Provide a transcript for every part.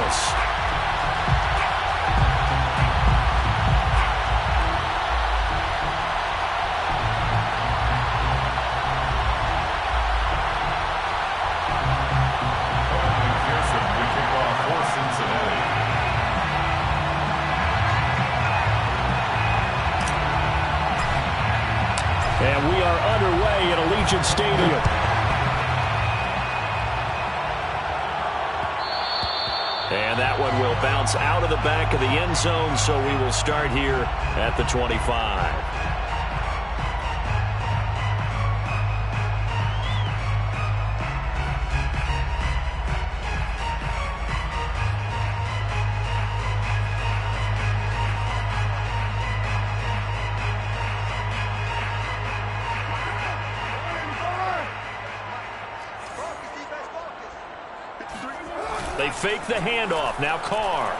Eagles. And we are underway at Allegiant Stadium. And that one will bounce out of the back of the end zone, so we will start here at the 25. They fake the handoff. Now Carr.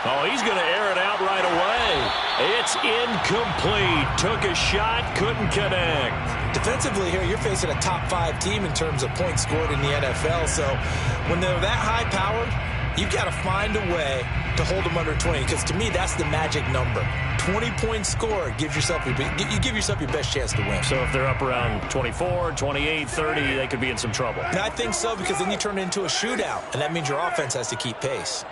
Oh, he's going to air it out right away. It's incomplete. Took a shot, couldn't connect. Defensively here, you're facing a top 5 team in terms of points scored in the NFL. So when they're that high-powered, you've got to find a way to hold them under 20, because to me, that's the magic number. 20 points scored, you give yourself your best chance to win. So if they're up around 24, 28, 30, they could be in some trouble. And I think so, because then you turn it into a shootout, and that means your offense has to keep pace.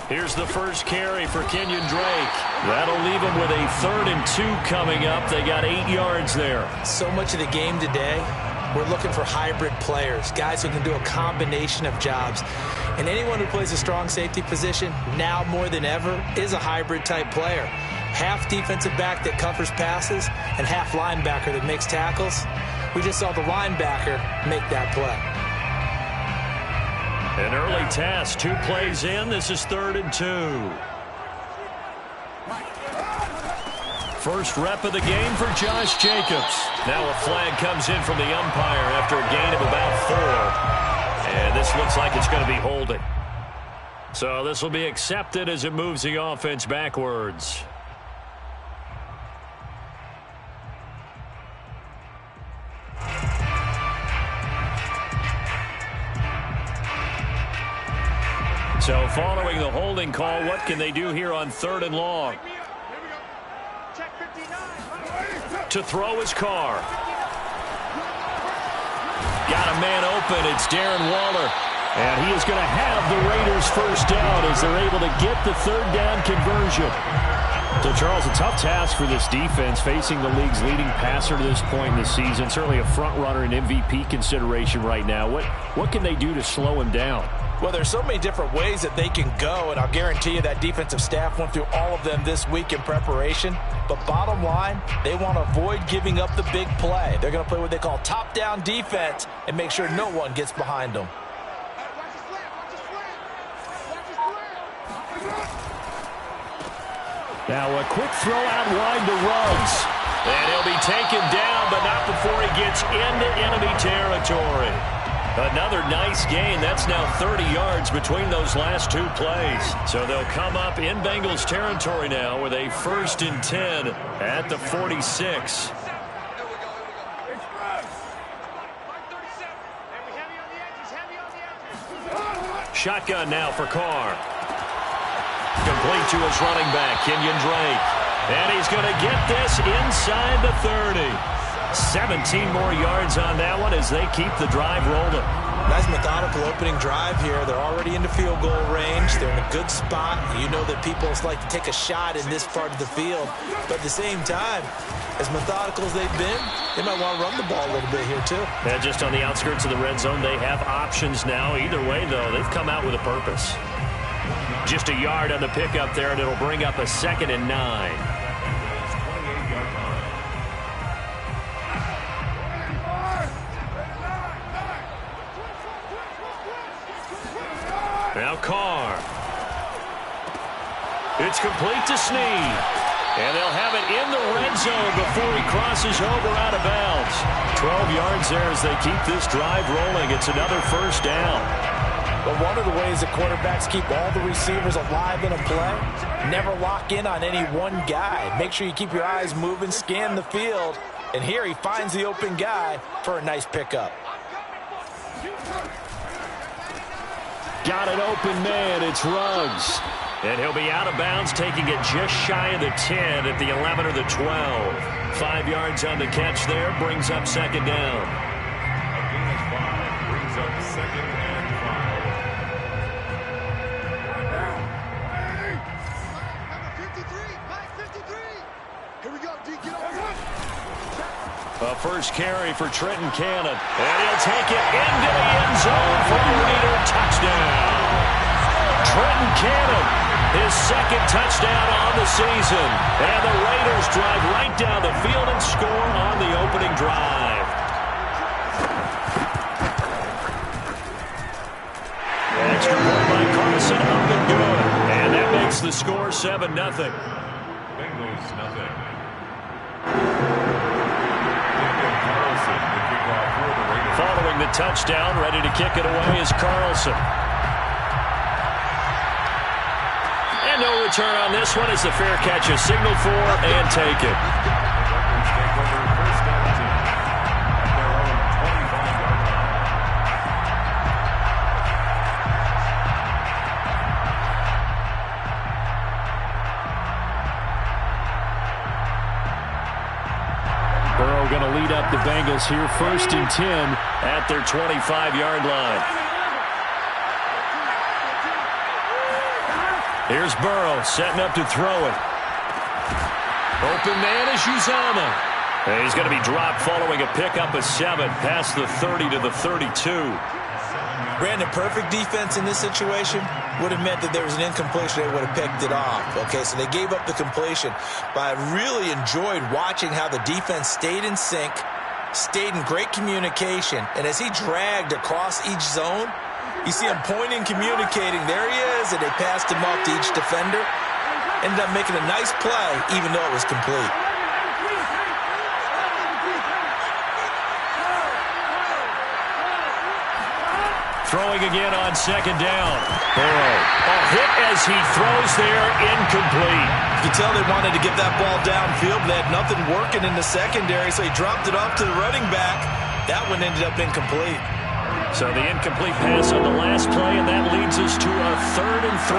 Here's the first carry for Kenyon Drake. That'll leave them with a 3rd and 2 coming up. They got 8 yards there. So much of the game today, we're looking for hybrid players, guys who can do a combination of jobs. And anyone who plays a strong safety position, now more than ever, is a hybrid-type player. Half defensive back that covers passes and half linebacker that makes tackles. We just saw the linebacker make that play. An early task, 2 plays in. This is 3rd and 2. First rep of the game for Josh Jacobs. Now a flag comes in from the umpire after a gain of about 4. And this looks like it's going to be holding. So this will be accepted as it moves the offense backwards. So following the holding call, what can they do here on 3rd and long? To throw his Carr. Got a man open. It's Darren Waller. And he is going to have the Raiders first down as they're able to get the 3rd down conversion. So, Charles, a tough task for this defense facing the league's leading passer to this point in the season. Certainly a front runner in MVP consideration right now. What can they do to slow him down? Well, there's so many different ways that they can go, and I'll guarantee you that defensive staff went through all of them this week in preparation. But bottom line, they want to avoid giving up the big play. They're going to play what they call top-down defense and make sure no one gets behind them. Now a quick throw out wide to Ruggs. And he'll be taken down, but not before he gets into enemy territory. Another nice gain. That's now 30 yards between those last 2 plays. So they'll come up in Bengals territory now with a 1st and 10 at the 46. Shotgun now for Carr. Complete to his running back, Kenyon Drake. And he's going to get this inside the 30. 17 more yards on that one as they keep the drive rolling. Nice methodical opening drive here. They're already into field goal range. They're in a good spot. You know that people like to take a shot in this part of the field. But at the same time, as methodical as they've been, they might want to run the ball a little bit here too. Yeah, just on the outskirts of the red zone, they have options now. Either way, though, they've come out with a purpose. Just a yard on the pickup there, and it'll bring up a 2nd and 9. Now Carr. It's complete to Snead. And they'll have it in the red zone before he crosses over out of bounds. 12 yards there as they keep this drive rolling. It's another 1st down. But one of the ways that quarterbacks keep all the receivers alive in a play, never lock in on any one guy. Make sure you keep your eyes moving, scan the field. And here he finds the open guy for a nice pickup. Got an open man. It's Ruggs. And he'll be out of bounds, taking it just shy of the 10 at the 11 or the 12. 5 yards on the catch there, brings up second down. A gain of 5 brings up second and 5. Here we go, D. Get over. A first carry for Trenton Cannon. And he'll take it into the end zone for a Raider touchdown. Trenton Cannon, his second touchdown on the season. And the Raiders drive right down the field and score on the opening drive. Extra point by Carlson, up and good. And that makes the score 7-0. Bengals nothing. Following the touchdown, ready to kick it away is Carlson. And no return on this one as the fair catch is signaled for and taken. Burrow going to lead up the Bengals here, 1st and 10 at their 25-yard line. Here's Burrow setting up to throw it. Open man is Uzomah. And he's going to be dropped following a pickup of 7 past the 30 to the 32. Brandon, perfect defense in this situation would have meant that there was an incompletion. They would have picked it off. Okay, so they gave up the completion. But I really enjoyed watching how the defense stayed in sync, stayed in great communication. And as he dragged across each zone, you see him pointing, communicating. There he is, and they passed him off to each defender. Ended up making a nice play, even though it was complete. Throwing again on second down. Burrow. A hit as he throws there, incomplete. You can tell they wanted to get that ball downfield. They had nothing working in the secondary, so he dropped it off to the running back. That one ended up incomplete. So the incomplete pass on the last play, and that leads us to a 3rd and 3.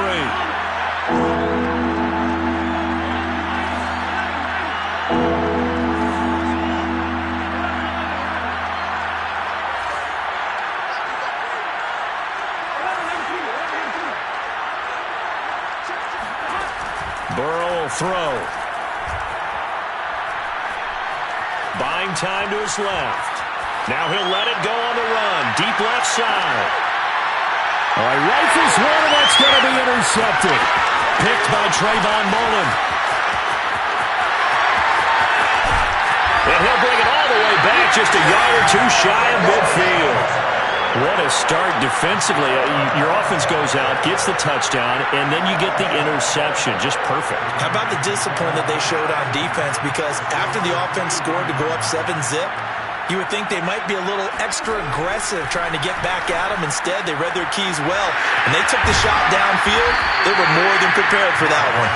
Burrow will throw. Buying time to his left. Now he'll let it go on the run. Deep left side. All right, rifles one, and that's going to be intercepted. Picked by Trayvon Mullen. And he'll bring it all the way back, just a yard or two shy of midfield. What a start defensively. Your offense goes out, gets the touchdown, and then you get the interception. Just perfect. How about the discipline that they showed on defense? Because after the offense scored to go up 7-zip, you would think they might be a little extra aggressive trying to get back at them. Instead, they read their keys well, and they took the shot downfield. They were more than prepared for that one.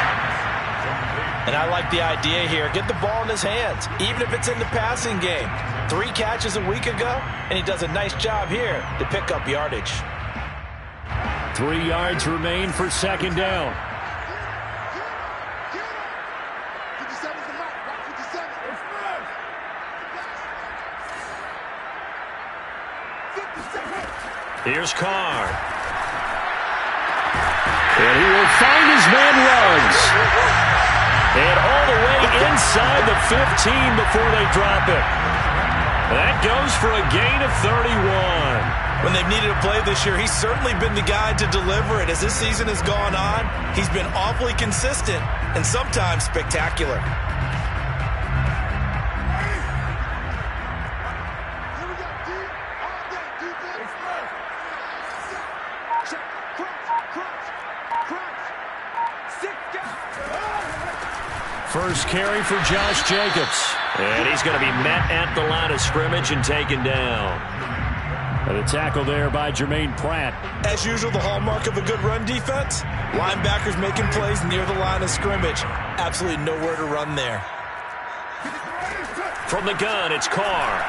And I like the idea here. Get the ball in his hands, even if it's in the passing game. 3 catches a week ago, and he does a nice job here to pick up yardage. 3 yards remain for second down. Here's Carr. And he will find his man Ruggs. And all the way inside the 15 before they drop it. That goes for a gain of 31. When they've needed a play this year, he's certainly been the guy to deliver it. As this season has gone on, he's been awfully consistent and sometimes spectacular. First carry for Josh Jacobs. And he's going to be met at the line of scrimmage and taken down. And a tackle there by Jermaine Pratt. As usual, the hallmark of a good run defense, linebackers making plays near the line of scrimmage. Absolutely nowhere to run there. From the gun, it's Carr.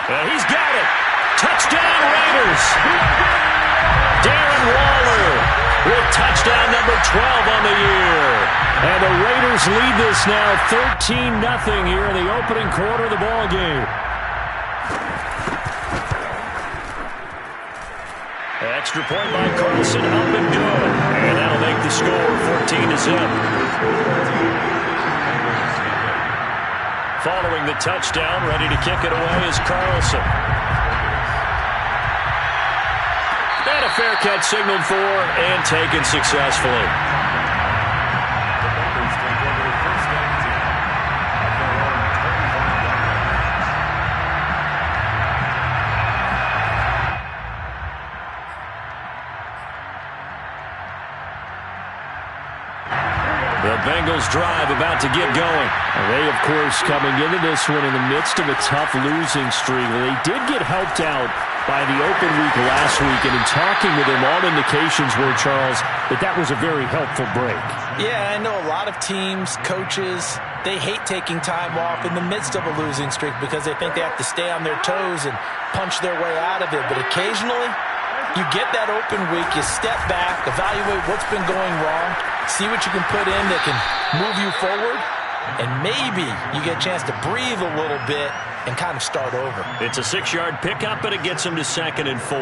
And he's got it. Touchdown, Raiders! Darren Waller with touchdown number 12 on the year. And the Raiders lead this now 13-0 here in the opening quarter of the ball game. Extra point by Carlson, up and good. And that'll make the score 14-0. Following the touchdown, ready to kick it away is Carlson. And a fair catch signaled for and taken successfully. The Bengals drive about to get going. They, of course, coming into this one in the midst of a tough losing streak. They did get helped out by the open week last week, and in talking with him, all indications were, Charles, that was a very helpful break. Yeah, I know a lot of teams, coaches, they hate taking time off in the midst of a losing streak because they think they have to stay on their toes and punch their way out of it. But occasionally, you get that open week, you step back, evaluate what's been going wrong, see what you can put in that can move you forward, and maybe you get a chance to breathe a little bit and kind of start over. It's a 6-yard pickup, but it gets them to 2nd and 4.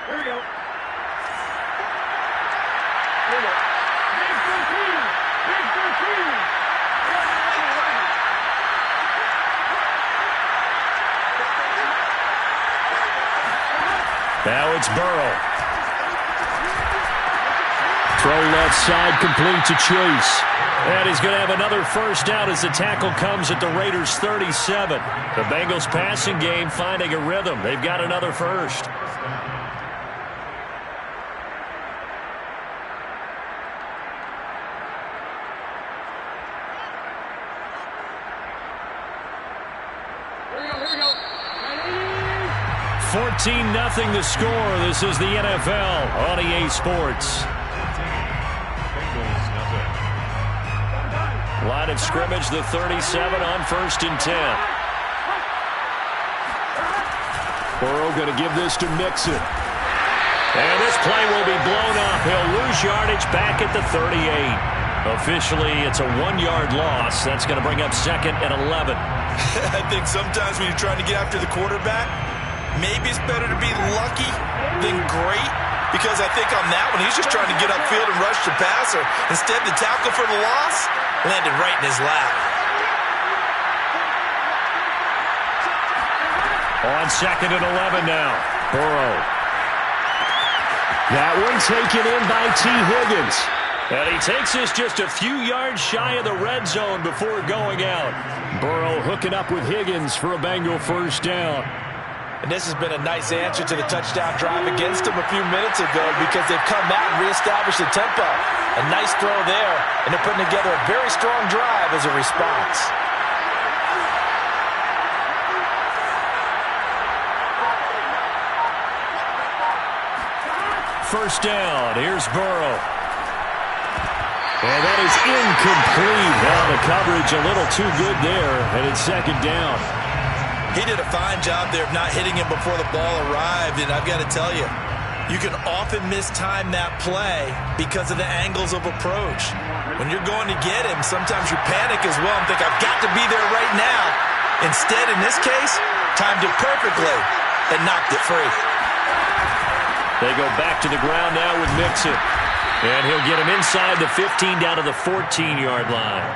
Here we go. Now it's Burrow. Throw left side, complete to Chase. And he's going to have another first down as the tackle comes at the Raiders' 37. The Bengals passing game finding a rhythm. They've got another first. Here we go. 14-0 the score. This is the NFL on EA Sports. Line of scrimmage, the 37 on 1st and 10. Burrow going to give this to Mixon. And this play will be blown up. He'll lose yardage back at the 38. Officially, it's a 1-yard loss. That's going to bring up 2nd and 11. I think sometimes when you're trying to get after the quarterback, maybe it's better to be lucky than great, because I think on that one, he's just trying to get upfield and rush the passer. Instead, the tackle for the loss landed right in his lap. On 2nd and 11 now. Burrow. That one taken in by T. Higgins. And he takes this just a few yards shy of the red zone before going out. Burrow hooking up with Higgins for a Bengal first down. And this has been a nice answer to the touchdown drive against them a few minutes ago, because they've come out and reestablished the tempo. A nice throw there, and they're putting together a very strong drive as a response. First down. Here's Burrow. And that is incomplete. Now the coverage a little too good there, and it's 2nd down. He did a fine job there of not hitting him before the ball arrived, and I've got to tell you, you can often mistime that play because of the angles of approach. When you're going to get him, sometimes you panic as well and think, I've got to be there right now. Instead, in this case, timed it perfectly and knocked it free. They go back to the ground now with Mixon. And he'll get him inside the 15 down to the 14-yard line.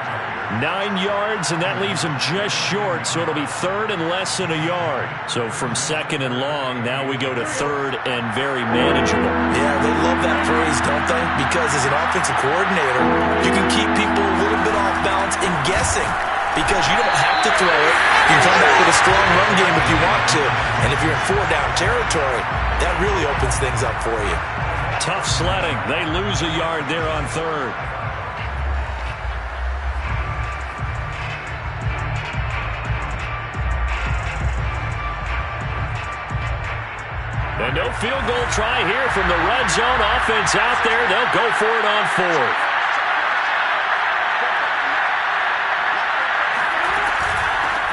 9 yards, and that leaves him just short, so it'll be 3rd and less than a yard. So from 2nd and long, now we go to 3rd and very manageable. Yeah, they love that phrase, don't they? Because as an offensive coordinator, you can keep people a little bit off balance in guessing, because you don't have to throw it. You can come back with a strong run game if you want to. And if you're in 4-down territory, that really opens things up for you. Tough sledding. They lose a yard there on 3rd. And no field goal try here from the red zone. Offense out there. They'll go for it on 4th.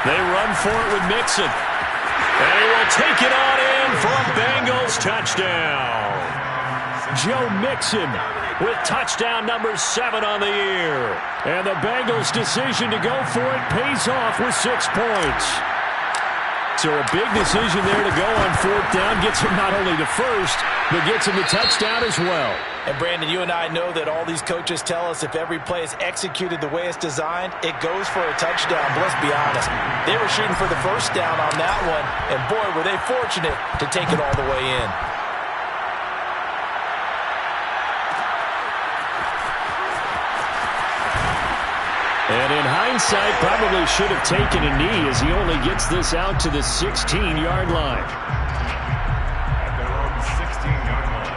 They run for it with Mixon. And he will take it on in for a Bengals touchdown. Joe Mixon with touchdown number 7 on the year. And the Bengals' decision to go for it pays off with 6 points. So a big decision there to go on 4th down. Gets him not only to first, but gets him the touchdown as well. And Brandon, you and I know that all these coaches tell us if every play is executed the way it's designed, it goes for a touchdown. But let's be honest, they were shooting for the first down on that one. And boy, were they fortunate to take it all the way in. And in hindsight, probably should have taken a knee as he only gets this out to the 16-yard line. At their own 16-yard line.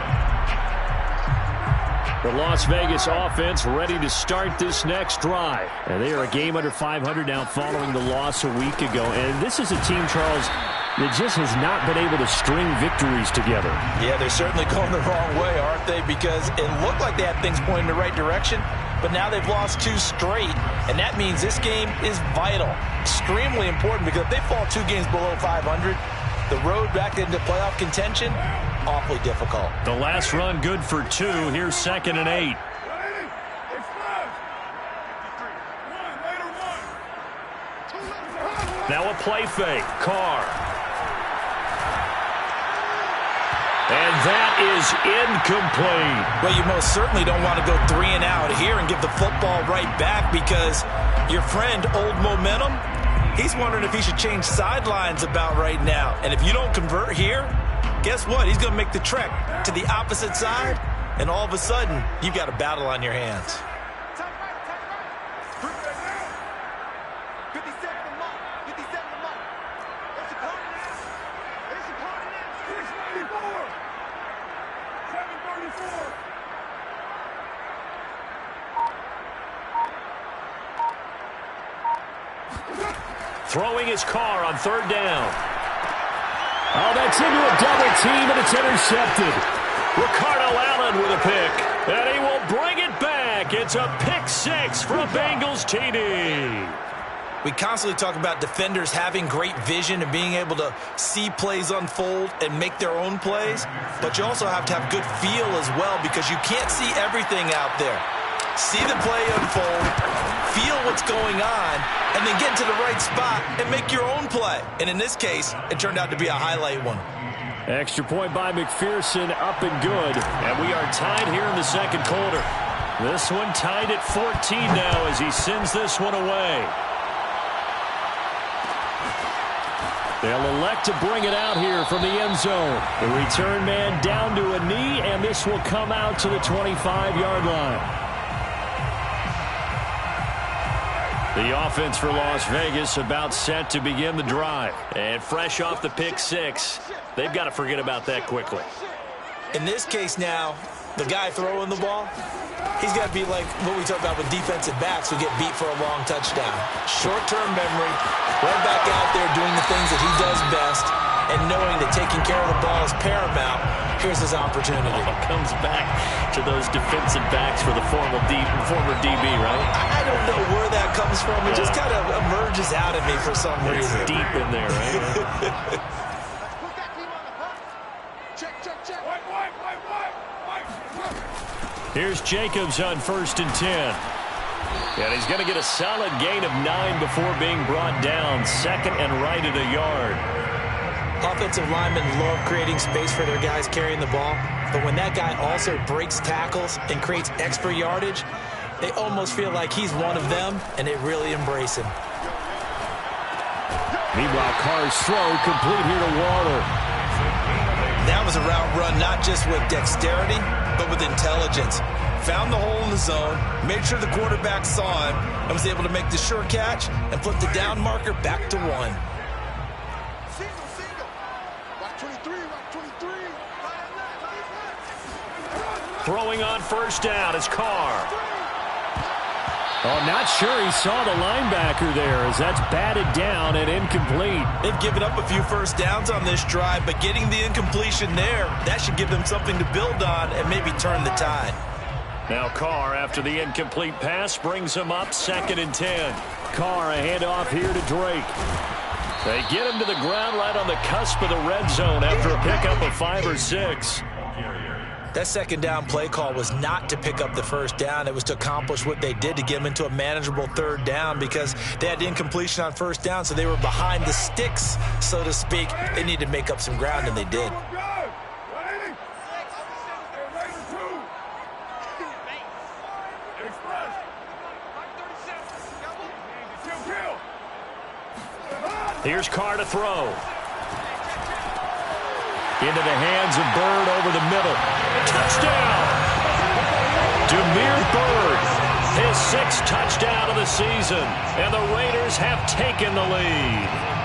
The Las Vegas offense ready to start this next drive. And they are a game under 500 now following the loss a week ago. And this is a team, Charles, that just has not been able to string victories together. Yeah, they're certainly going the wrong way, aren't they? Because it looked like they had things pointing in the right direction. But now they've lost 2 straight, and that means this game is vital, extremely important, because if they fall 2 games below 500, the road back into playoff contention, awfully difficult. The last run good for 2. Here's 2nd and 8. Now a play fake. Carr. And that is incomplete. Well, you most certainly don't want to go 3 and out here and give the football right back, because your friend, Old Momentum, he's wondering if he should change sidelines about right now. And if you don't convert here, guess what? He's going to make the trek to the opposite side, and all of a sudden, you've got a battle on your hands. Throwing his Carr on 3rd down. Oh, that's into a double team, and it's intercepted. Ricardo Allen with a pick, and he will bring it back. It's a pick 6 for a Bengals TD. We constantly talk about defenders having great vision and being able to see plays unfold and make their own plays, but you also have to have good feel as well, because you can't see everything out there. See the play unfold, feel what's going on, and then get to the right spot and make your own play. And in this case, it turned out to be a highlight one. Extra point by McPherson, up and good. And we are tied here in the 2nd quarter. This one tied at 14 now as he sends this one away. They'll elect to bring it out here from the end zone. The return man down to a knee, and this will come out to the 25-yard line. The offense for Las Vegas about set to begin the drive. And fresh off the pick 6, they've got to forget about that quickly. In this case now, the guy throwing the ball, he's got to be like what we talk about with defensive backs who get beat for a long touchdown. Short-term memory, right back out there doing the things that he does best, and knowing that taking care of the ball is paramount. Here's his opportunity. Comes back to those defensive backs for the former DB, right? I don't know where that comes from. It just kind of emerges out of me for some reason. It's deep in there, right? Here's Jacobs on 1st and 10. And he's going to get a solid gain of 9 before being brought down. 2nd and right at a yard. Offensive linemen love creating space for their guys carrying the ball, but when that guy also breaks tackles and creates extra yardage, they almost feel like he's one of them, and they really embrace him. Meanwhile, Carr's throw complete here to Waller. That was a route run not just with dexterity, but with intelligence. Found the hole in the zone, made sure the quarterback saw him, and was able to make the sure catch and flip the down marker back to 1. Throwing on 1st down is Carr. Oh, not sure he saw the linebacker there as that's batted down and incomplete. They've given up a few first downs on this drive, but getting the incompletion there, that should give them something to build on and maybe turn the tide. Now Carr, after the incomplete pass, brings him up 2nd and 10. Carr, a handoff here to Drake. They get him to the ground right on the cusp of the red zone after a pickup of 5 or 6. That second down play call was not to pick up the first down. It was to accomplish what they did, to get them into a manageable third down, because they had incompletion on first down, so they were behind the sticks, so to speak. They needed to make up some ground, and they did. Here's Carr to throw. Into the hands of Byrd over the middle. Touchdown! Damiere Byrd, his 6th touchdown of the season. And the Raiders have taken the lead.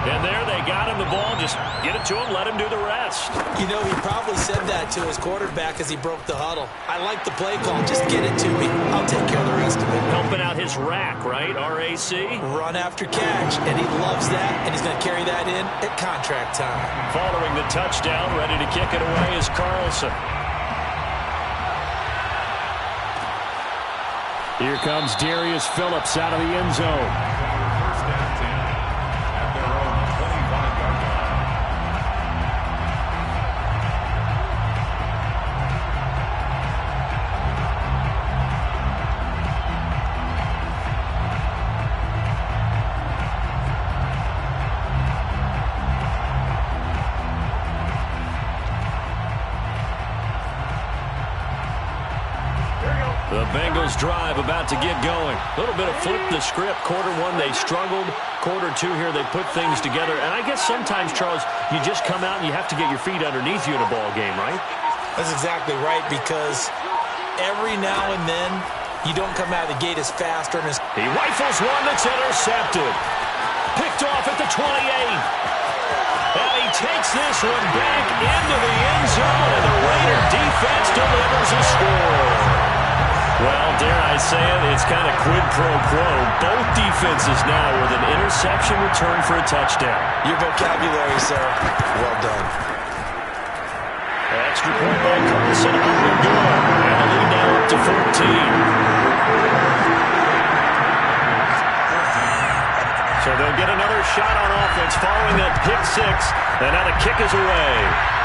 And there they got him the ball. Just get it to him, let him do the rest. You know, he probably said that to his quarterback as he broke the huddle. I like the play call. Just get it to me. I'll take care of the rest of it. Helping out his rack, right? R-A-C? Run after catch, and he loves that, and he's going to carry that in at contract time. Following the touchdown, ready to kick it away is Carlson. Here comes Darius Phillips out of the end zone. First and 10 at their own 25-yard line. The Bengals drive about to get going. A little bit of flip the script. Quarter 1, they struggled. Quarter 2 here, they put things together. And I guess sometimes, Charles, you just come out and you have to get your feet underneath you in a ball game, right? That's exactly right, because every now and then you don't come out of the gate as fast or as... He rifles one that's intercepted. Picked off at the 28. And he takes this one back into the end zone, and the Raider defense delivers a score. Well, dare I say it, it's kind of quid pro quo. Both defenses now with an interception return for a touchdown. Your vocabulary, sir. Well done. Extra point by Carlson, up and good. And the lead now up to 14. So they'll get another shot on offense following that pick 6. And now the kick is away.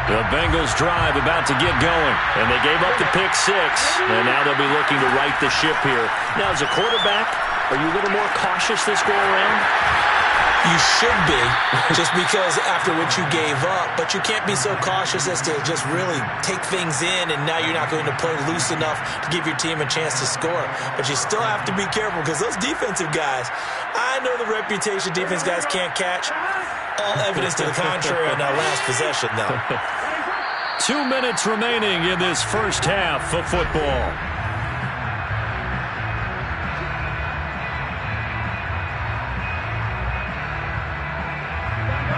The Bengals drive about to get going, and they gave up the pick 6, and now they'll be looking to right the ship here. Now, as a quarterback, are you a little more cautious this go-around? You should be, just because after what you gave up, but you can't be so cautious as to just really take things in, and now you're not going to play loose enough to give your team a chance to score. But you still have to be careful, because those defensive guys, I know the reputation defense guys can't catch. All evidence to the contrary on that last possession, though. 2 minutes remaining in this first half of football.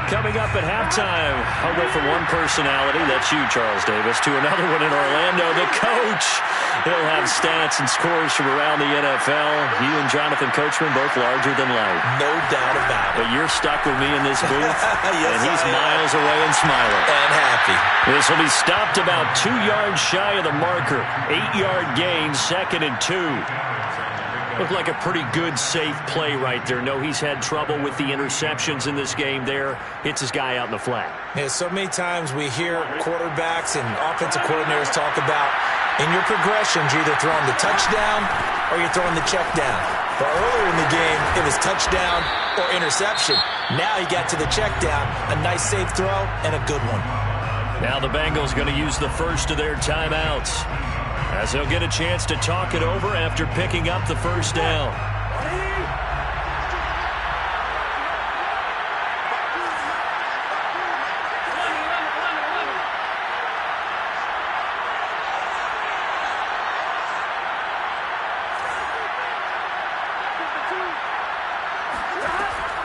Coming up at halftime, I'll go from one personality, that's you, Charles Davis, to another one in Orlando, the coach. He'll have stats and scores from around the NFL. You and Jonathan Coachman, both larger than life. No doubt about it. But you're stuck with me in this booth, yes, and he's miles away and smiling. And happy. This will be stopped about 2 yards shy of the marker. 8-yard gain, 2nd and 2. Looked like a pretty good, safe play right there. No, he's had trouble with the interceptions in this game there. Hits his guy out in the flat. Yeah, so many times we hear quarterbacks and offensive coordinators talk about, in your progressions, you're either throwing the touchdown or you're throwing the check down. But earlier in the game, it was touchdown or interception. Now he got to the check down, a nice safe throw, and a good one. Now the Bengals going to use the first of their timeouts, as they'll get a chance to talk it over after picking up the first down.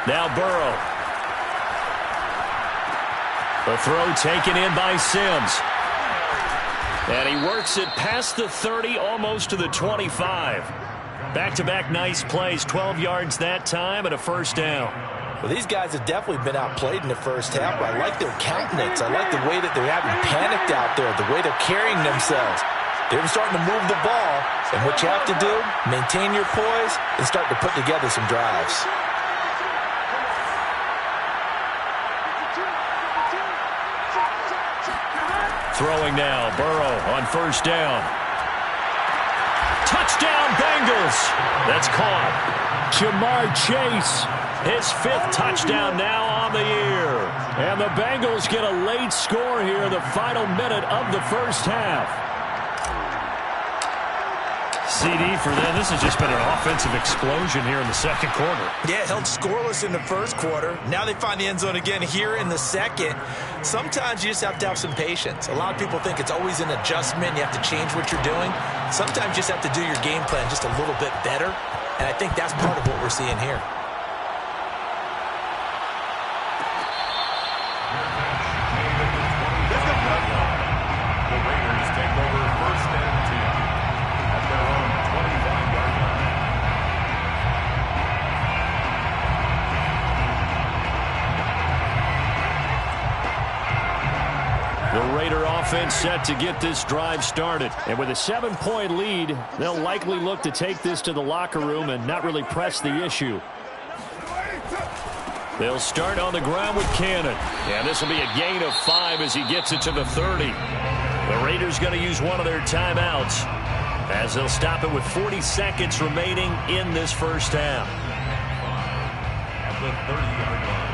Now Burrow. The throw taken in by Sims. And he works it past the 30, almost to the 25. Back-to-back nice plays, 12 yards that time and a first down. Well, these guys have definitely been outplayed in the first half, but I like their countenance. I like the way that they're having panicked out there, the way they're carrying themselves. They're starting to move the ball, and what you have to do, maintain your poise and start to put together some drives. Throwing now, Burrow on first down. Touchdown, Bengals. That's caught. Jamar Chase, his 5th touchdown now on the year. And the Bengals get a late score here in the final minute of the first half. CD for them. This has just been an offensive explosion here in the second quarter. Yeah, held scoreless in the first quarter. Now they find the end zone again here in the second. Sometimes you just have to have some patience. A lot of people think it's always an adjustment. You have to change what you're doing. Sometimes you just have to do your game plan just a little bit better. And I think that's part of what we're seeing here. The Raiders take over first and 10 at their own 25-yard line. The Raider offense set to get this drive started. And with a 7-point lead, they'll likely look to take this to the locker room and not really press the issue. They'll start on the ground with Cannon. And this will be a gain of 5 as he gets it to the 30. The Raiders going to use one of their timeouts as they'll stop it with 40 seconds remaining in this first half. At the 30-yard line.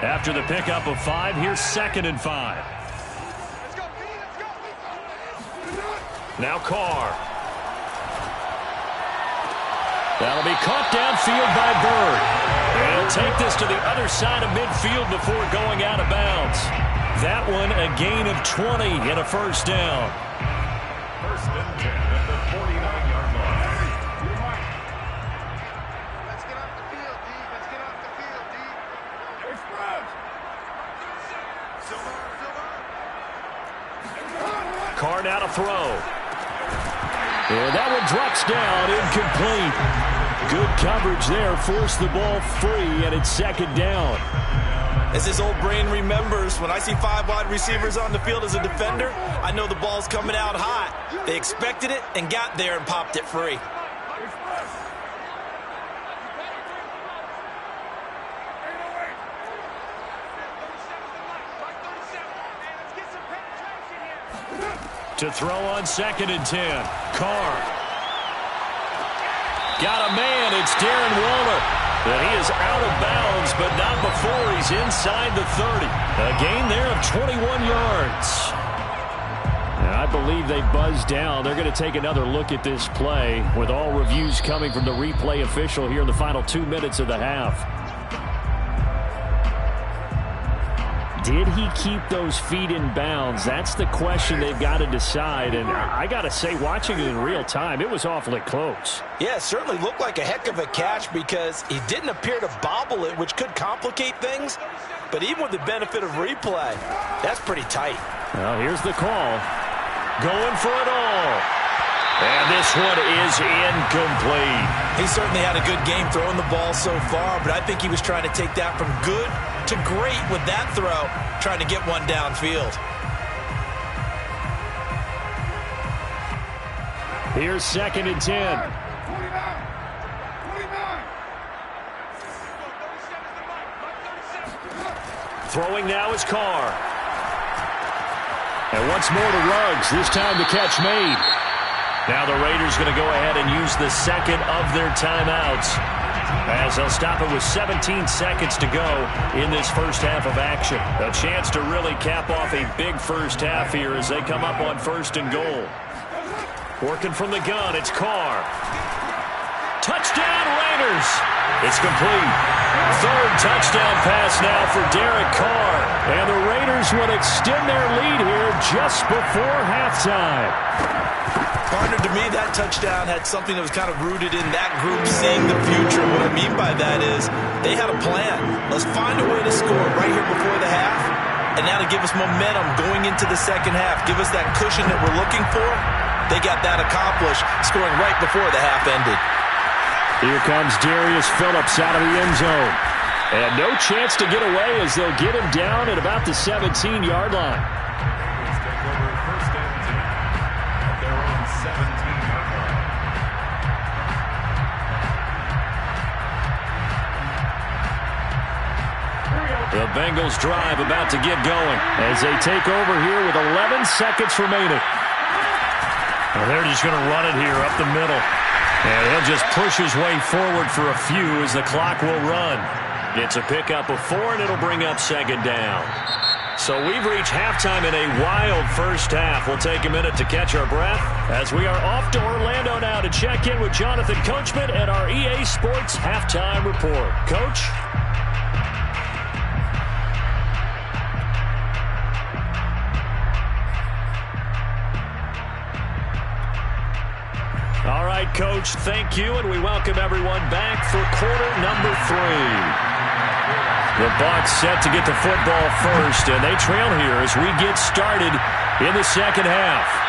After the pickup of 5, here's 2nd and 5. Now Carr. That'll be caught downfield by Bird. And he'll take this to the other side of midfield before going out of bounds. That one a gain of 20 and a first down. First and 10 at the 49-yard line. Let's get off the field, D. Let's get off the field, D. Carr now to throw. And that one drops down, incomplete. Good coverage there, forced the ball free, and it's 2nd down. As this old brain remembers, when I see 5 wide receivers on the field as a defender, I know the ball's coming out hot. They expected it and got there and popped it free. To throw on 2nd and 10. Carr. Got a man. It's Darren Waller. And he is out of bounds, but not before he's inside the 30. A gain there of 21 yards. And I believe they buzzed down. They're going to take another look at this play with all reviews coming from the replay official here in the final 2 minutes of the half. Did he keep those feet in bounds? That's the question they've got to decide. And I got to say, watching it in real time, it was awfully close. Yeah, it certainly looked like a heck of a catch because he didn't appear to bobble it, which could complicate things. But even with the benefit of replay, that's pretty tight. Well, here's the call. Going for it all. And this one is incomplete. He certainly had a good game throwing the ball so far, but I think he was trying to take that from good to great with that throw, trying to get one downfield. Here's 2nd and 10. Throwing now is Carr. And once more to Ruggs, this time the catch made. Now the Raiders going to go ahead and use the 2nd of their timeouts as they'll stop it with 17 seconds to go in this first half of action. A chance to really cap off a big first half here as they come up on 1st and goal. Working from the gun, it's Carr. Touchdown Raiders! It's complete. 3rd touchdown pass now for Derek Carr. And the Raiders would extend their lead here just before halftime. Partner, to me, that touchdown had something that was kind of rooted in that group seeing the future. What I mean by that is they had a plan. Let's find a way to score right here before the half. and that'll give us momentum going into the second half. Give us that cushion that we're looking for. They got that accomplished, scoring right before the half ended. Here comes Darius Phillips out of the end zone. And no chance to get away as they'll get him down at about the 17-yard line. Bengals take over first and 10 at their own 17-yard line. The Bengals drive about to get going as they take over here with 11 seconds remaining. Well, they're just going to run it here up the middle. And he'll just push his way forward for a few as the clock will run. It's a pickup of 4, and it'll bring up second down. So we've reached halftime in a wild first half. We'll take a minute to catch our breath as we are off to Orlando now to check in with Jonathan Coachman at our EA Sports Halftime Report. Coach? All right, Coach, thank you, and we welcome everyone back for quarter number 3. The Bucs set to get the football first, and they trail here as we get started in the second half.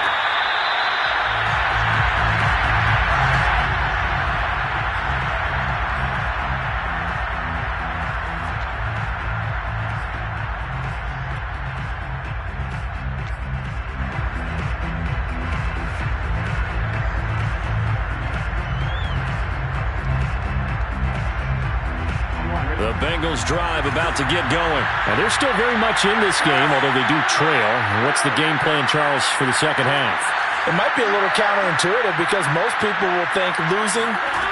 The Bengals drive about to get going. And they're still very much in this game, although they do trail. What's the game plan, Charles, for the second half? It might be a little counterintuitive because most people will think losing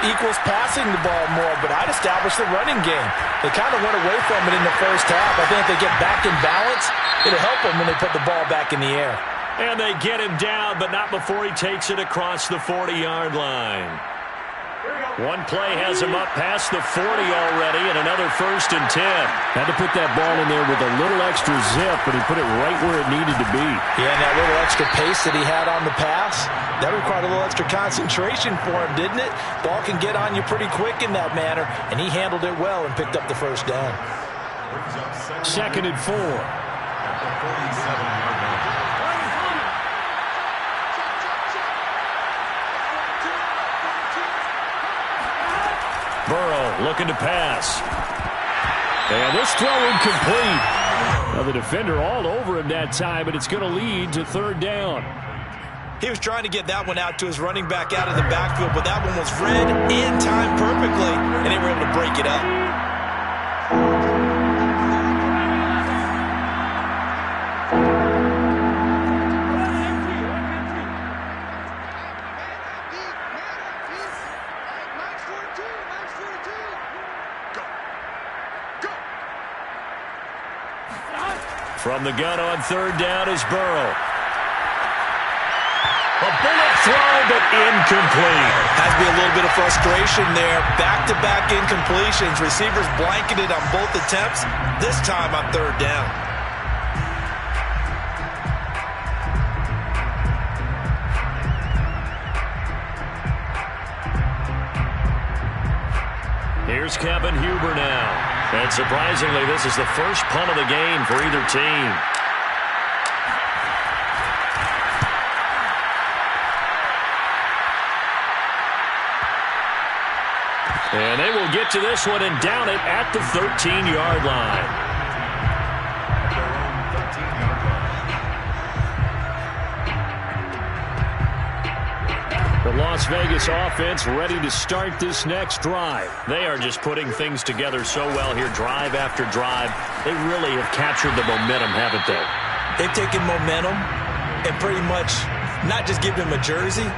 equals passing the ball more, but I'd establish the running game. They kind of went away from it in the first half. I think if they get back in balance, it'll help them when they put the ball back in the air. And they get him down, but not before he takes it across the 40-yard line. One play has him up past the 40 already, and another 1st and 10. Had to put that ball in there with a little extra zip, but he put it right where it needed to be. Yeah, and that little extra pace that he had on the pass, that required a little extra concentration for him, didn't it? Ball can get on you pretty quick in that manner, and he handled it well and picked up the first down. Second and 4. At the 47-yard line. Burrow looking to pass. And this throw incomplete. Now the defender all over him that time, but it's going to lead to third down. He was trying to get that one out to his running back out of the backfield, but that one was read in time perfectly, and they were able to break it up. From the gun on third down is Burrow. A bullet throw, but incomplete. Has to be a little bit of frustration there. Back-to-back incompletions. Receivers blanketed on both attempts, this time on third down. Here's Kevin Huber now. And surprisingly, this is the first punt of the game for either team. And they will get to this one and down it at the 13-yard line. At their own 13-yard line. The Las Vegas offense ready to start this next drive. They are just putting things together so well here, drive after drive. They really have captured the momentum, haven't they? They've taken momentum and pretty much not just give him a jersey,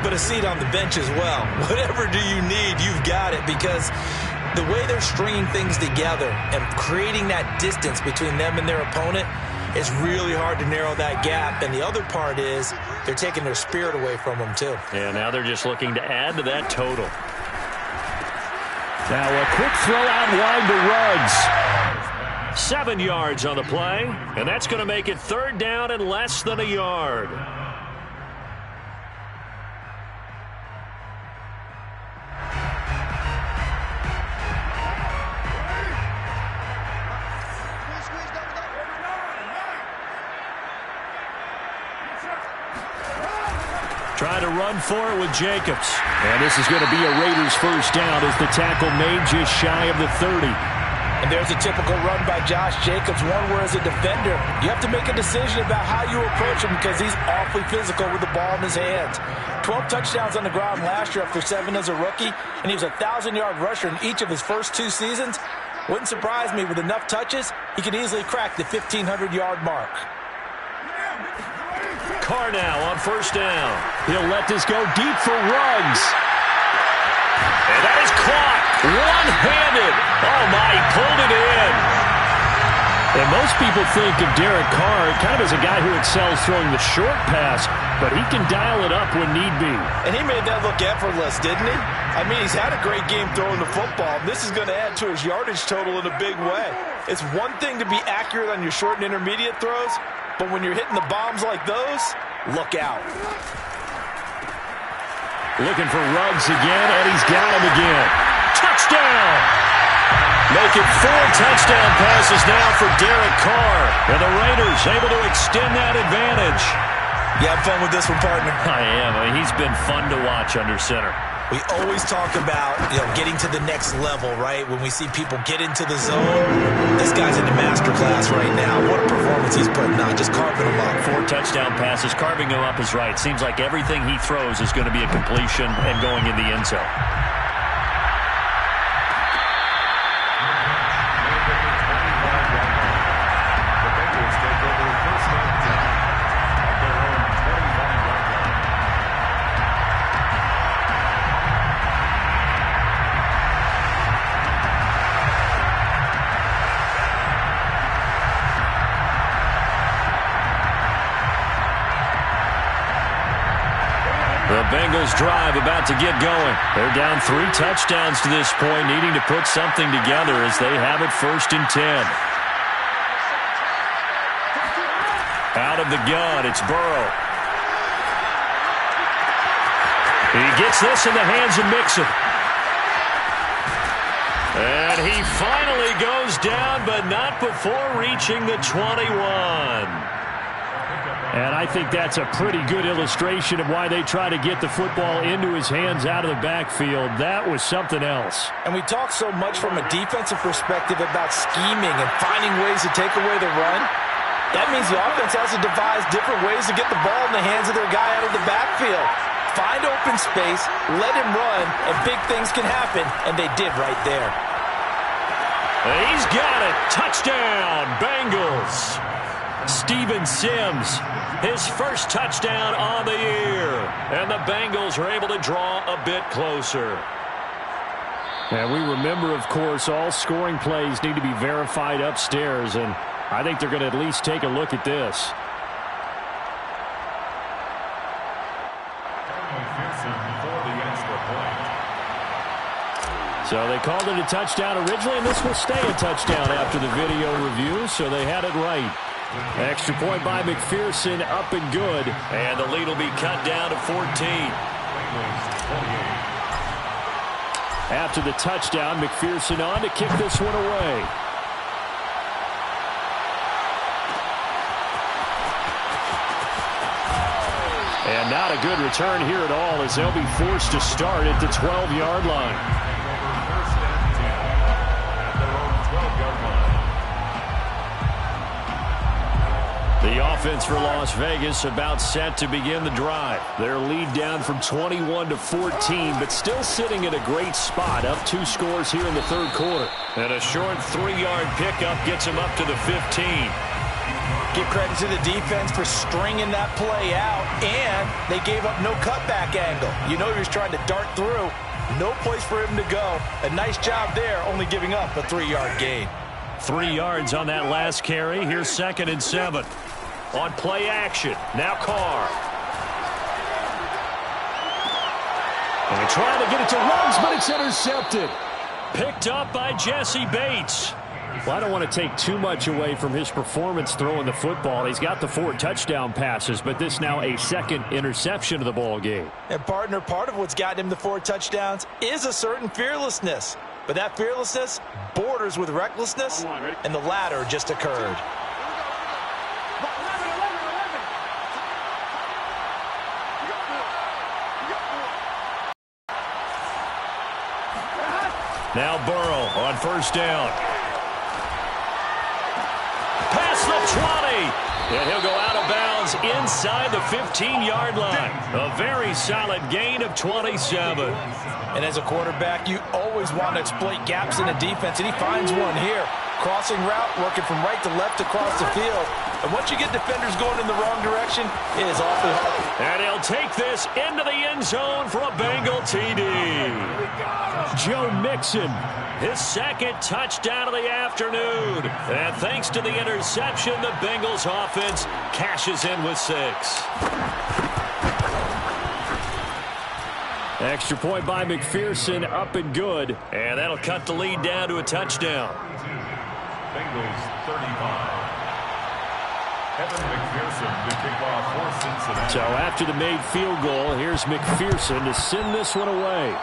but a seat on the bench as well. Whatever do you need, you've got it, because the way they're stringing things together and creating that distance between them and their opponent, it's really hard to narrow that gap. And the other part is they're taking their spirit away from them, too. Yeah, now they're just looking to add to that total. Now a quick throw out wide to Ruggs. 7 yards on the play, and that's going to make it third down and less than a yard. Trying to run for it with Jacobs. And this is going to be a Raiders first down as the tackle made just shy of the 30. And there's a typical run by Josh Jacobs, one where as a defender, you have to make a decision about how you approach him because he's awfully physical with the ball in his hands. 12 touchdowns on the ground last year after 7 as a rookie, and he was a 1,000-yard rusher in each of his first 2 seasons. Wouldn't surprise me, with enough touches, he could easily crack the 1,500-yard mark. Carr now on first down. He'll let this go deep for Ruggs. And that is caught one-handed. Oh, my, he pulled it in. And most people think of Derek Carr kind of as a guy who excels throwing the short pass, but he can dial it up when need be. And he made that look effortless, didn't he? I mean, he's had a great game throwing the football. This is going to add to his yardage total in a big way. It's one thing to be accurate on your short and intermediate throws, but when you're hitting the bombs like those, look out. Looking for Ruggs again, and he's got him again. Touchdown! Make it 4 touchdown passes now for Derek Carr. And the Raiders able to extend that advantage. You have fun with this one, partner? I am. I mean, he's been fun to watch under center. We always talk about, getting to the next level, right? When we see people get into the zone, this guy's in the master class right now. What a performance he's putting on, just carving them up. 4 touchdown passes, carving them up is right. Seems like everything he throws is going to be a completion and going in the end zone. The Bengals drive about to get going. They're down 3 touchdowns to this point, needing to put something together as they have it 1st and 10. Out of the gun, it's Burrow. He gets this in the hands of Mixon. And he finally goes down, but not before reaching the 21. And I think that's a pretty good illustration of why they try to get the football into his hands out of the backfield. That was something else. And we talk so much from a defensive perspective about scheming and finding ways to take away the run. That means the offense has to devise different ways to get the ball in the hands of their guy out of the backfield. Find open space, let him run, and big things can happen. And they did right there. He's got it. Touchdown, Bengals. Steven Sims, his first touchdown on the year. And the Bengals are able to draw a bit closer. And we remember, of course, all scoring plays need to be verified upstairs. And I think they're going to at least take a look at this. So they called it a touchdown originally, and this will stay a touchdown after the video review, so they had it right. Extra point by McPherson, up and good. And the lead will be cut down to 14. After the touchdown, McPherson on to kick this one away. And not a good return here at all as they'll be forced to start at the 12-yard line. The offense for Las Vegas about set to begin the drive. Their lead down from 21 to 14, but still sitting in a great spot, up 2 scores here in the 3rd quarter. And a short 3-yard pickup gets them up to the 15. Give credit to the defense for stringing that play out, and they gave up no cutback angle. You know he was trying to dart through. No place for him to go. A nice job there, only giving up a 3-yard gain. 3 yards on that last carry. Here's 2nd and 7. On play action. Now Carr. And they're trying to get it to Ruggs, but it's intercepted. Picked up by Jesse Bates. Well, I don't want to take too much away from his performance throwing the football. He's got the 4 touchdown passes, but this now a 2nd interception of the ball game. And partner, part of what's gotten him the 4 touchdowns is a certain fearlessness. But that fearlessness borders with recklessness, and the latter just occurred. Now Burrow on first down. Past the 20. And he'll go out of bounds inside the 15-yard line. A very solid gain of 27. And as a quarterback, you always want to exploit gaps in the defense, and he finds one here. Crossing route, working from right to left across the field. And once you get defenders going in the wrong direction, it is awfully hard. And he'll take this into the end zone for a Bengal TD. Joe Mixon, his second touchdown of the afternoon. And thanks to the interception, the Bengals offense cashes in with 6. Extra point by McPherson, up and good. And that'll cut the lead down to a touchdown. Bengals 35. Kevin McPherson to kick off for Cincinnati. So after the made field goal, here's McPherson to send this one away.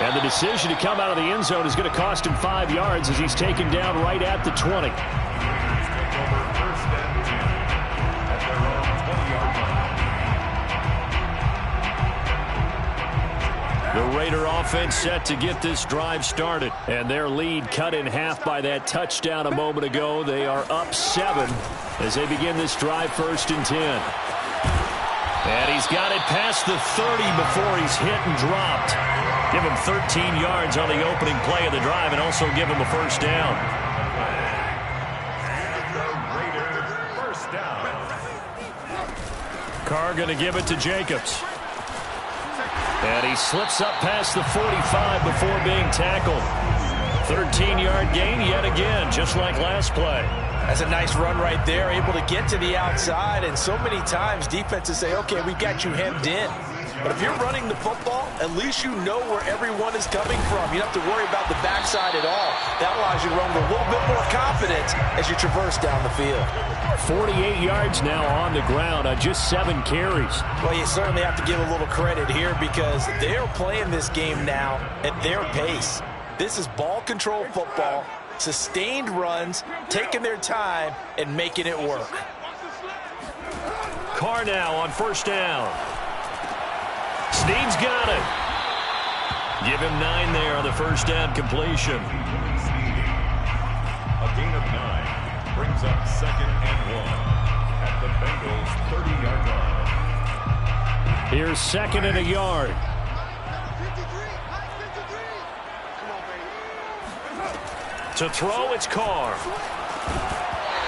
And the decision to come out of the end zone is going to cost him 5 yards as he's taken down right at the 20. Take over first and 10 at their own 20-yard line. The Raider offense set to get this drive started. And their lead cut in half by that touchdown a moment ago. They are up 7 as they begin this drive first and 10. And he's got it past the 30 before he's hit and dropped. Give him 13 yards on the opening play of the drive and also give him a first down. First down. Carr going to give it to Jacobs. And he slips up past the 45 before being tackled. 13-yard gain yet again, just like last play. That's a nice run right there, able to get to the outside. And so many times defenses say, okay, we got you hemmed in. But if you're running the football, at least you know where everyone is coming from. You don't have to worry about the backside at all. That allows you to run with a little bit more confidence as you traverse down the field. 48 yards now on the ground on just 7 carries. Well, you certainly have to give a little credit here because they're playing this game now at their pace. This is ball control football, sustained runs, taking their time, and making it work. Carr now on first down. Snead's got it. Give him 9 there on the first down completion. A gain of 9 brings up second and 1 at the Bengals 30-yard line. Here's second and a yard. To throw, it's Carr.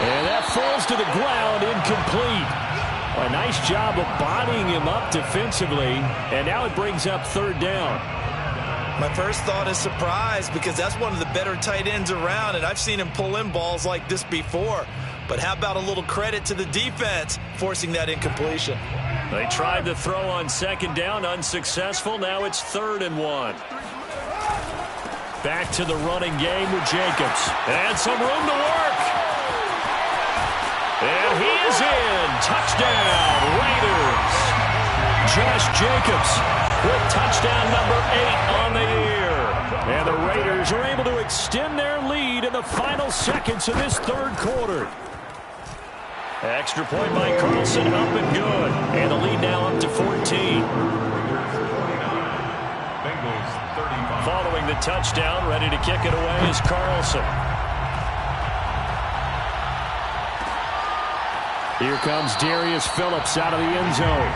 And that falls to the ground, incomplete. A nice job of bodying him up defensively, and now it brings up third down. My first thought is surprise because that's one of the better tight ends around, and I've seen him pull in balls like this before. But how about a little credit to the defense forcing that incompletion? They tried to throw on second down, unsuccessful. Now it's 3rd and 1. Back to the running game with Jacobs. And some room to work. And he is in. Touchdown, Raiders. Josh Jacobs with touchdown number 8 on the year. And the Raiders are able to extend their lead in the final seconds of this third quarter. Extra point by Carlson, up and good. And the lead now up to 14. Following the touchdown, ready to kick it away is Carlson. Here comes Darius Phillips out of the end zone.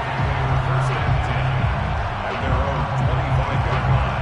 First and 10 at their own 25-yard line.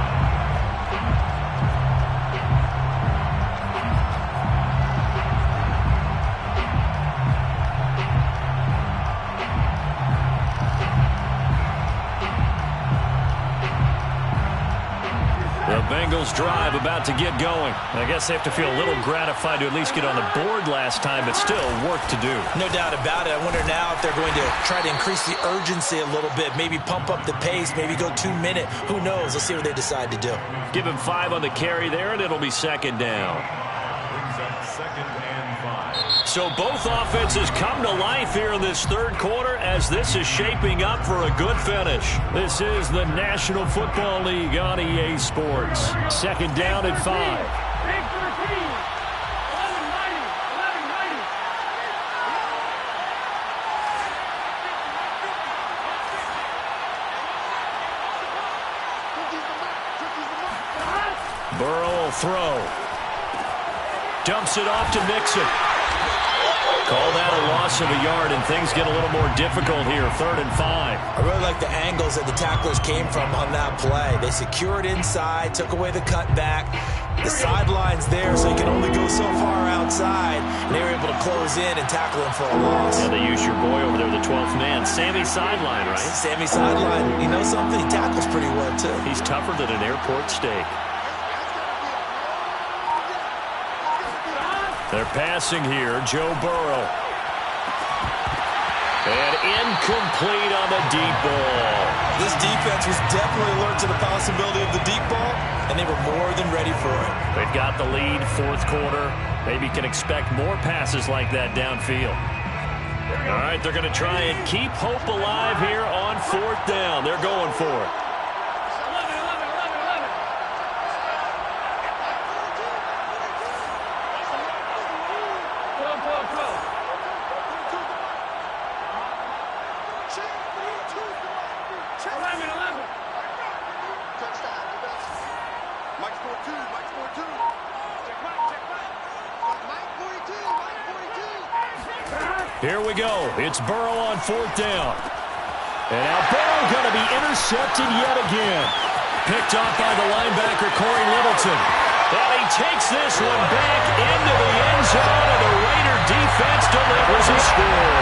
The Bengals drive about to get going. I guess they have to feel a little gratified to at least get on the board last time, but still work to do. No doubt about it. I wonder now if they're going to try to increase the urgency a little bit, maybe pump up the pace, maybe go 2-minute. Who knows? Let's see what they decide to do. Give him 5 on the carry there, and it'll be second down. Brings up second and 5. So both offenses come to life here in this third quarter as this is shaping up for a good finish. This is the National Football League on EA Sports. Second down at 5. Burrow will throw. Dumps it off to Mixon. Call that a loss of a yard, and things get a little more difficult here. 3rd and 5. I really like the angles that the tacklers came from on that play. They secured inside, took away the cutback. The sideline's there, so you can only go so far outside. And they were able to close in and tackle him for a loss. Yeah, they use your boy over there, the 12th man. Sammy Sideline, right? Sammy Sideline. You know something? He tackles pretty well, too. He's tougher than an airport steak. They're passing here. Joe Burrow. And incomplete on the deep ball. This defense was definitely alert to the possibility of the deep ball, and they were more than ready for it. They've got the lead, 4th quarter. Maybe can expect more passes like that downfield. All right, they're going to try and keep hope alive here on 4th down. They're going for it. Here we go. It's Burrow on 4th down. And now Burrow going to be intercepted yet again. Picked off by the linebacker, Corey Littleton. And he takes this one back into the end zone, and the Raider defense delivers a score.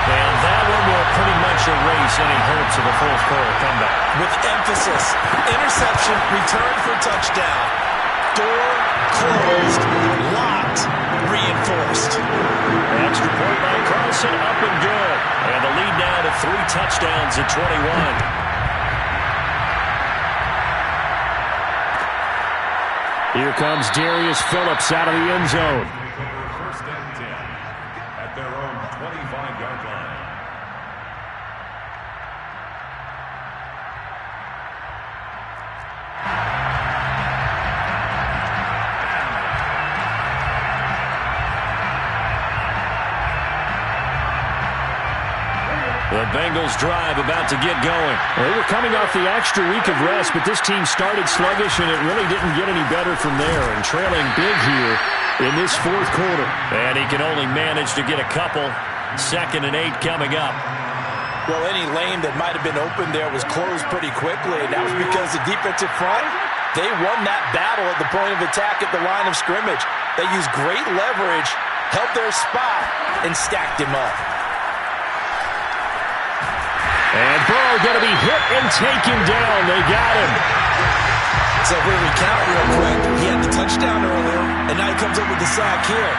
And that one will pretty much erase any hopes of a 4th quarter comeback. With emphasis, interception, return for touchdown. Door closed, locked, reinforced. Extra point by Carlson, up and good. And the lead now to 3 touchdowns at 21. Here comes Darius Phillips out of the end zone. First and 10 at their own 25-yard line. The Bengals drive about to get going. They were coming off the extra week of rest, but this team started sluggish, and it really didn't get any better from there. And trailing big here in this 4th quarter. And he can only manage to get a couple. 2nd and 8 coming up. Well, any lane that might have been open there was closed pretty quickly, and that was because the defensive front, they won that battle at the point of attack at the line of scrimmage. They used great leverage, held their spot, and stacked him up. And Burrow going to be hit and taken down. They got him. So if we recount real quick, he had the touchdown earlier, and now he comes up with the sack here.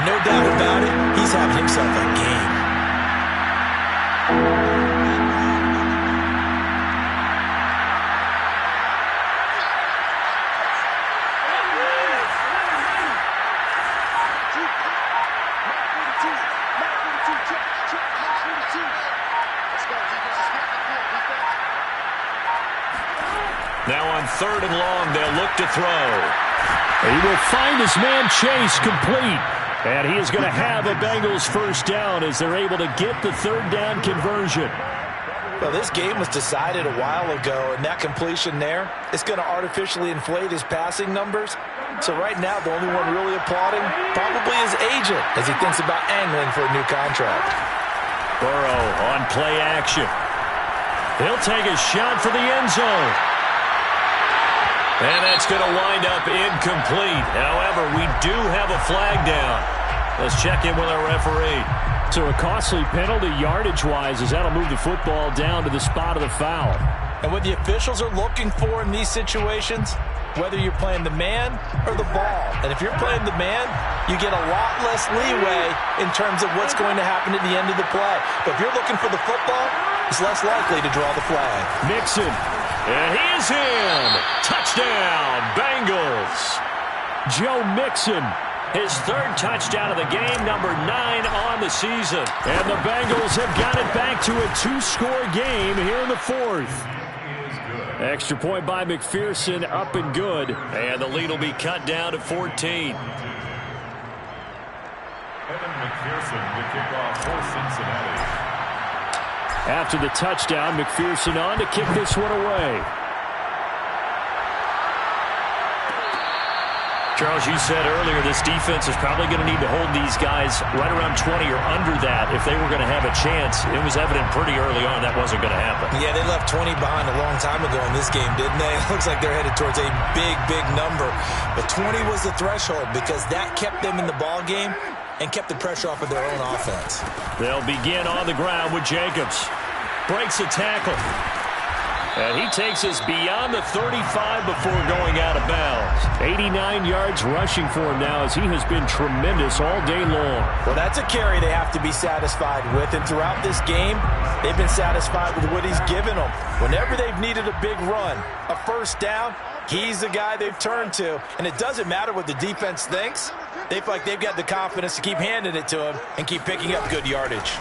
No doubt about it, he's having himself a game. Now on 3rd and long, they'll look to throw. He will find his man Chase complete. And he is going to have a Bengals 1st down as they're able to get the 3rd down conversion. Well, this game was decided a while ago, and that completion there is going to artificially inflate his passing numbers. So right now, the only one really applauding probably his agent as he thinks about angling for a new contract. Burrow on play action. He'll take a shot for the end zone. And that's going to wind up incomplete. However, we do have a flag down. Let's check in with our referee. So a costly penalty yardage-wise as that'll move the football down to the spot of the foul. And what the officials are looking for in these situations, whether you're playing the man or the ball. And if you're playing the man, you get a lot less leeway in terms of what's going to happen at the end of the play. But if you're looking for the football, it's less likely to draw the flag. Mixon. And he is in. Touchdown, Bengals. Joe Mixon, his 3rd touchdown of the game, number 9 on the season. And the Bengals have got it back to a 2-score game here in the 4th. Extra point by McPherson, up and good. And the lead will be cut down to 14. Evan McPherson, the kickoff for Cincinnati. After the touchdown, McPherson on to kick this one away. Charles, you said earlier this defense is probably going to need to hold these guys right around 20 or under that if they were going to have a chance. It was evident pretty early on that wasn't going to happen. Yeah, they left 20 behind a long time ago in this game, didn't they? It looks like they're headed towards a big, big number. But 20 was the threshold because that kept them in the ball game and kept the pressure off of their own offense. They'll begin on the ground with Jacobs. Breaks a tackle. And he takes us beyond the 35 before going out of bounds. 89 yards rushing for him now as he has been tremendous all day long. Well, that's a carry they have to be satisfied with. And throughout this game, they've been satisfied with what he's given them. Whenever they've needed a big run, a first down, he's the guy they've turned to. And it doesn't matter what the defense thinks. They feel like they've got the confidence to keep handing it to him and keep picking up good yardage.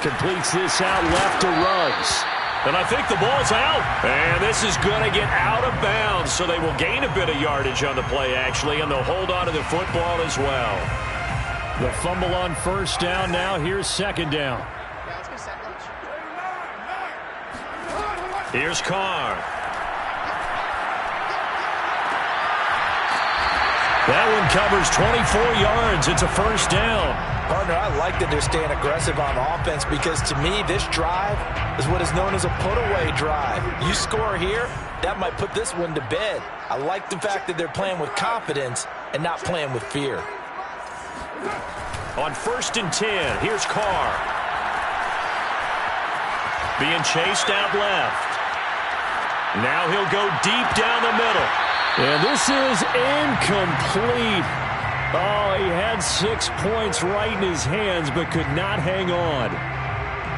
Completes this out left to Ruggs. And I think the ball's out. And this is going to get out of bounds, so they will gain a bit of yardage on the play, actually, and they'll hold on to the football as well. The fumble on first down now. Here's second down. Here's Carr. That one covers 24 yards. It's a first down. Partner, I like that they're staying aggressive on offense because, to me, this drive is what is known as a put-away drive. You score here, that might put this one to bed. I like the fact that they're playing with confidence and not playing with fear. On 1st and 10, here's Carr. Being chased out left. Now he'll go deep down the middle. And this is incomplete. Oh, he had 6 points right in his hands, but could not hang on.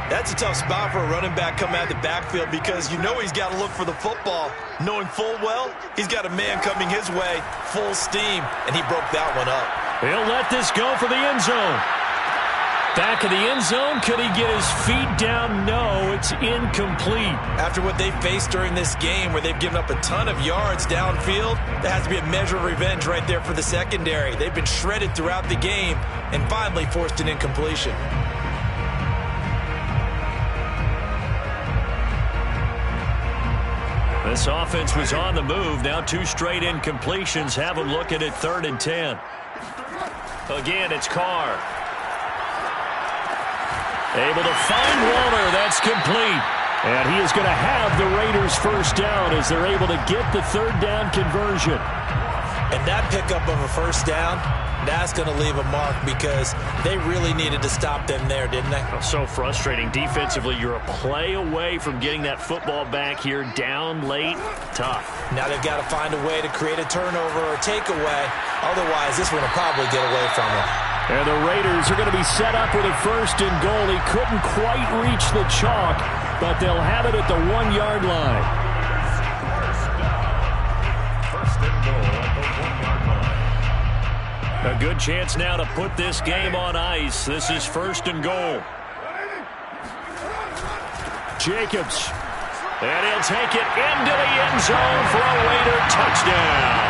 That's a tough spot for a running back coming out of the backfield because you know he's got to look for the football, knowing full well he's got a man coming his way, full steam, and he broke that one up. He'll let this go for the end zone. Back of the end zone. Could he get his feet down? No, it's incomplete. After what they faced during this game where they've given up a ton of yards downfield, there has to be a measure of revenge right there for the secondary. They've been shredded throughout the game and finally forced an incompletion. This offense was on the move. Now 2 straight incompletions have them looking at 3rd and 10. Again, it's Carr. Able to find Waller. That's complete. And he is going to have the Raiders first down as they're able to get the 3rd down conversion. And that pickup of a first down, that's going to leave a mark because they really needed to stop them there, didn't they? So frustrating. Defensively, you're a play away from getting that football back here down late. Tough. Now they've got to find a way to create a turnover or takeaway. Otherwise, this one will probably get away from them. And the Raiders are going to be set up with a 1st and goal. He couldn't quite reach the chalk, but they'll have it at the 1-yard line. First and goal at the 1-yard line. A good chance now to put this game on ice. This is 1st and goal. Jacobs. And he'll take it into the end zone for a Raider touchdown.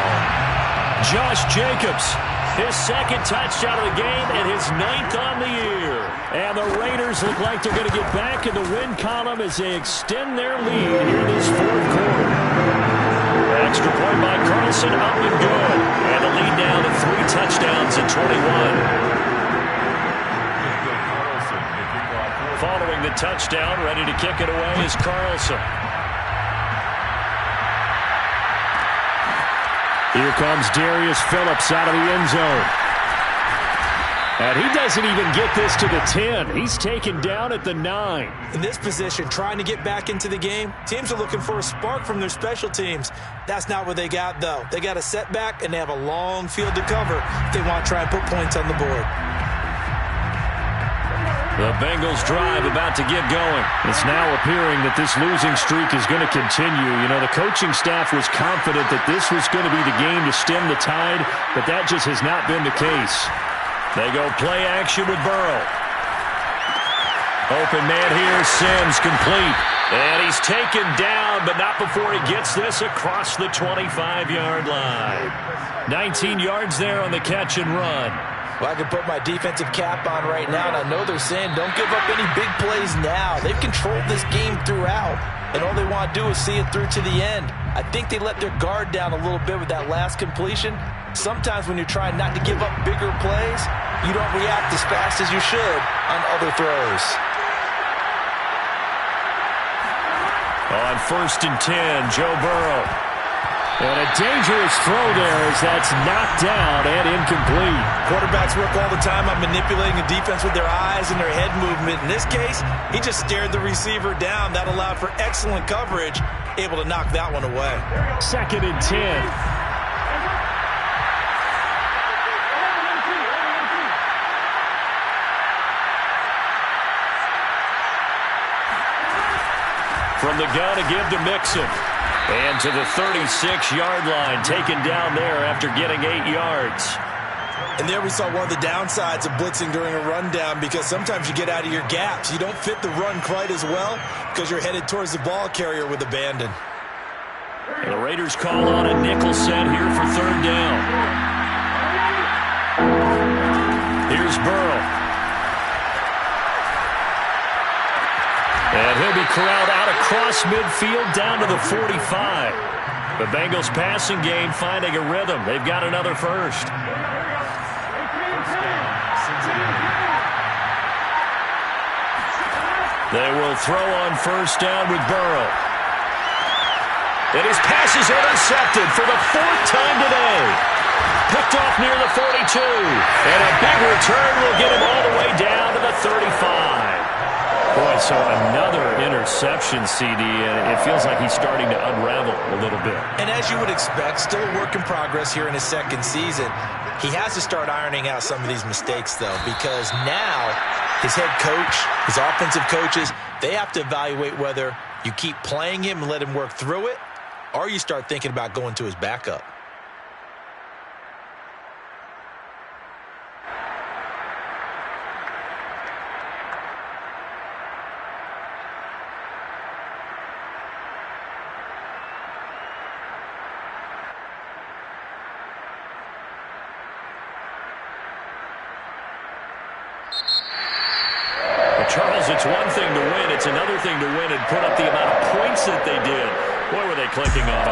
Josh Jacobs. His 2nd touchdown of the game and his 9th on the year. And the Raiders look like they're going to get back in the win column as they extend their lead here in this 4th quarter. Extra point by Carlson, up and good. And the lead now to 3 touchdowns at 21. Following the touchdown, ready to kick it away is Carlson. Here comes Darius Phillips out of the end zone. And he doesn't even get this to the 10. He's taken down at the 9. In this position, trying to get back into the game, teams are looking for a spark from their special teams. That's not what they got, though. They got a setback, and they have a long field to cover if they want to try and put points on the board. The Bengals drive about to get going. It's now appearing that this losing streak is going to continue. You know, the coaching staff was confident that this was going to be the game to stem the tide, but that just has not been the case. They go play action with Burrow. Open man here, Sims, complete. And he's taken down, but not before he gets this across the 25-yard line. 19 yards there on the catch and run. Well, I can put my defensive cap on right now, and I know they're saying don't give up any big plays now. They've controlled this game throughout, and all they want to do is see it through to the end. I think they let their guard down a little bit with that last completion. Sometimes when you're trying not to give up bigger plays, you don't react as fast as you should on other throws. On 1st and 10, Joe Burrow. And a dangerous throw there as that's knocked down and incomplete. Quarterbacks work all the time on manipulating the defense with their eyes and their head movement. In this case, he just stared the receiver down. That allowed for excellent coverage, able to knock that one away. 2nd and 10. From the gun to give to Mixon. And to the 36-yard line, taken down there after getting 8 yards. And there we saw one of the downsides of blitzing during a rundown, because sometimes you get out of your gaps. You don't fit the run quite as well because you're headed towards the ball carrier with abandon. And the Raiders call on a nickel set here for 3rd down. Here's Burrow. And he'll be corralled out across midfield down to the 45. The Bengals passing game finding a rhythm. They've got another first. They will throw on 1st down with Burrow. And his pass is intercepted for the 4th time today. Picked off near the 42. And a big return will get him all the way down to the 35. Boy, so another interception, CD, and it feels like he's starting to unravel a little bit. And as you would expect, still a work in progress here in his 2nd season. He has to start ironing out some of these mistakes, though, because now his head coach, his offensive coaches, they have to evaluate whether you keep playing him and let him work through it, or you start thinking about going to his backup. Charles, it's one thing to win. It's another thing to win and put up the amount of points that they did. Boy, were they clicking on